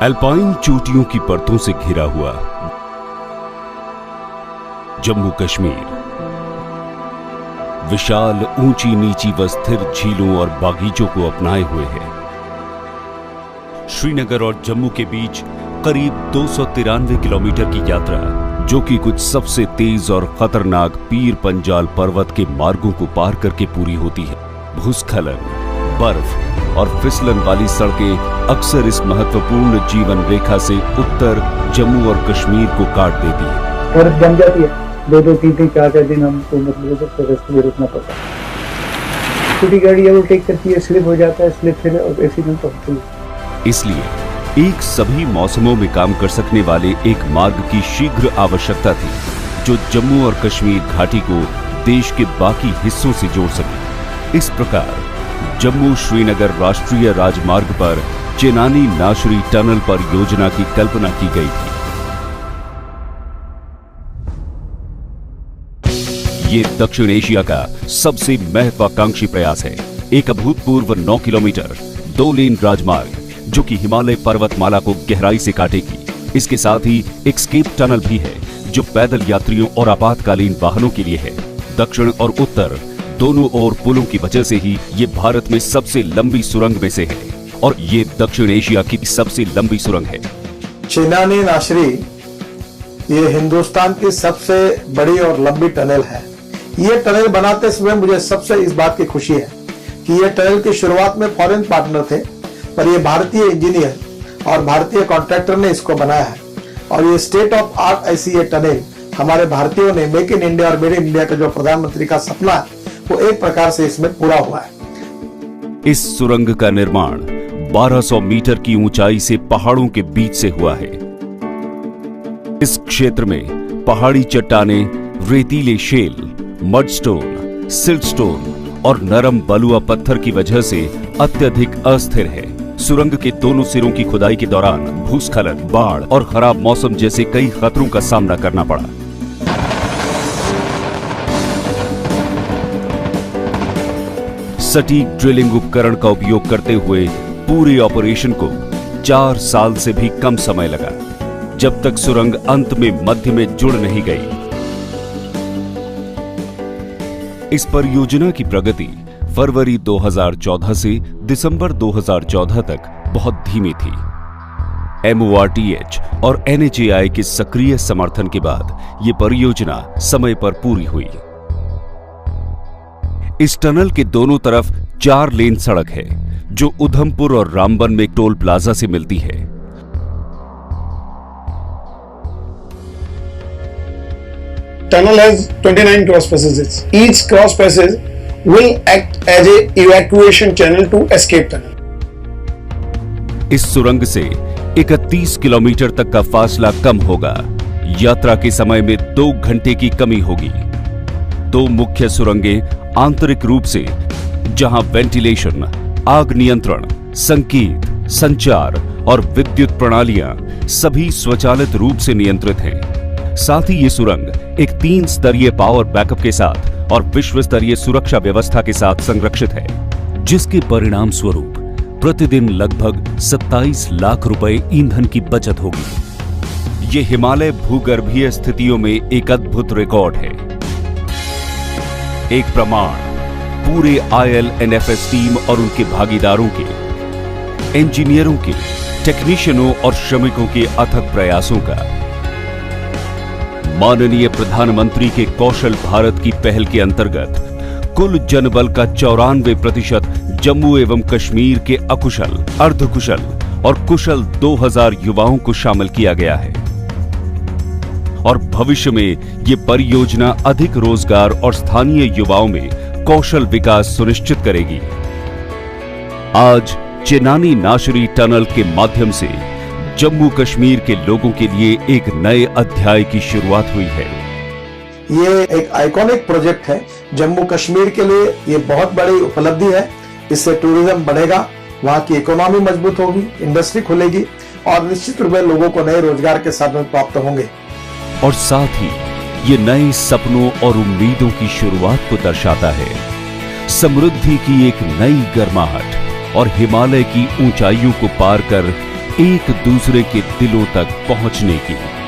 Alpine चोटियों की परतों से घिरा हुआ जम्मू कश्मीर विशाल ऊंची नीची व स्थिर झीलों और बागीचों को अपनाए हुए है। श्रीनगर और जम्मू के बीच करीब 293 किलोमीटर की यात्रा, जो कि कुछ सबसे तेज और खतरनाक पीर पंजाल पर्वत के मार्गों को पार करके पूरी होती है। भूस्खलन, बर्फ और फिसलन वाली सड़कें अक्सर इस महत्वपूर्ण जीवन रेखा से उत्तर जम्मू और कश्मीर को काट देती है। बर्फ जम जाती है, 2-2, 3-3, 4-4 दिन हमको मतलब रास्ते में रुकना पड़ता है। छोटी गाड़ी ओवरटेक करती है, स्लिप हो जाता है, स्लिप फिर एक्सीडेंट होती है। इसलिए एक सभी मौसमों में काम कर सकने वाले एक मार्ग की शीघ्र आवश्यकता थी, जो जम्मू और कश्मीर घाटी को देश के बाकी हिस्सों से जोड़ सके। इस प्रकार जम्मू श्रीनगर राष्ट्रीय राजमार्ग पर चेनानी नाशरी टनल परियोजना की कल्पना की गई थी। ये दक्षिण एशिया का सबसे महत्वाकांक्षी प्रयास है। एक अभूतपूर्व 9 किलोमीटर 2 लेन राजमार्ग, जो कि हिमालय पर्वतमाला को गहराई से काटेगी। इसके साथ ही एक स्केप टनल भी है, जो पैदल यात्रियों और आपातकालीन वाहनों के लिए है। दक्षिण और उत्तर दोनों ओर पुलों की वजह से ही ये भारत में सबसे लंबी सुरंग में से है, और ये दक्षिण एशिया की सबसे लंबी सुरंग है। चेनानी नाशरी ये हिंदुस्तान की सबसे बड़ी और लंबी टनल है। ये टनल बनाते समय मुझे सबसे इस बात की खुशी है कि ये टनल की शुरुआत में फॉरेन पार्टनर थे, पर ये भारतीय इंजीनियर और भारतीय कॉन्ट्रैक्टर ने इसको बनाया है। और ये स्टेट ऑफ आर्ट ऐसी ये टनल हमारे भारतीयों ने मेक इन इंडिया और मेड इन इंडिया का जो प्रधानमंत्री का सपना है, वो एक प्रकार से इसमें पूरा हुआ है। इस सुरंग का निर्माण 1200 मीटर की ऊंचाई से पहाड़ों के बीच से हुआ है। इस क्षेत्र में पहाड़ी चट्टानें, रेतीले शेल, मडस्टोन, सिल्टस्टोन और नरम बलुआ पत्थर की वजह से अत्यधिक अस्थिर है। सुरंग के दोनों सिरों की खुदाई के दौरान भूस्खलन, बाढ़ और खराब मौसम जैसे कई खतरों का सामना करना पड़ा। सटीक ड्रिलिंग उपकरण का उपयोग करते हुए पूरे ऑपरेशन को 4 साल से भी कम समय लगा, जब तक सुरंग अंत में मध्य में जुड़ नहीं गई। इस परियोजना की प्रगति फरवरी 2014 से दिसंबर 2014 तक बहुत धीमी थी। MORTH और NHAI के सक्रिय समर्थन के बाद ये परियोजना समय पर पूरी हुई। इस टनल के दोनों तरफ 4 लेन सड़क है, जो उधमपुर और रामबन में टोल प्लाजा से मिलती है। Tunnel has 29 cross passages. Each cross passage will act as a evacuation channel to escape tunnel. इस सुरंग से 31 किलोमीटर तक का फासला कम होगा। यात्रा के समय में 2 घंटे की कमी होगी। 2 मुख्य सुरंगें आंतरिक रूप से, जहां वेंटिलेशन, आग नियंत्रण, संकेत, संचार और विद्युत प्रणालियां सभी स्वचालित रूप से नियंत्रित हैं। साथ ही ये सुरंग एक 3 स्तरीय पावर बैकअप के साथ और विश्व स्तरीय सुरक्षा व्यवस्था के साथ संरक्षित है, जिसके परिणाम स्वरूप प्रतिदिन लगभग 27 लाख रुपए ईंधन की बचत होगी। ये हिमालय भूगर्भीय स्थितियों में एक अद्भुत रिकॉर्ड है, एक प्रमाण पूरे ILNFS टीम और उनके भागीदारों के, इंजीनियरों के, टेक्नीशियनों और श्रमिकों के अथक प्रयासों का। माननीय प्रधानमंत्री के कौशल भारत की पहल के अंतर्गत कुल जनबल का 94% जम्मू एवं कश्मीर के अकुशल, अर्धकुशल और कुशल 2000 युवाओं को शामिल किया गया है, और भविष्य में ये परियोजना अधिक रोजगार और स्थानीय युवाओं में कौशल विकास सुनिश्चित करेगी। आज चेनानी नाशरी टनल के माध्यम से जम्मू कश्मीर के लोगों के लिए एक नए अध्याय की शुरुआत हुई है। ये एक आइकॉनिक प्रोजेक्ट है जम्मू कश्मीर के लिए। ये बहुत बड़ी उपलब्धि है। इससे टूरिज्म बढ़ेगा, वहाँ की इकोनॉमी मजबूत होगी, इंडस्ट्री खुलेगी और निश्चित रूप में लोगों को नए रोजगार के साधन प्राप्त होंगे। और साथ ही ये नए सपनों और उम्मीदों की शुरुआत को दर्शाता है। समृद्धि की एक नई गर्माहट और हिमालय की ऊंचाइयों को पार कर एक दूसरे के दिलों तक पहुंचने की।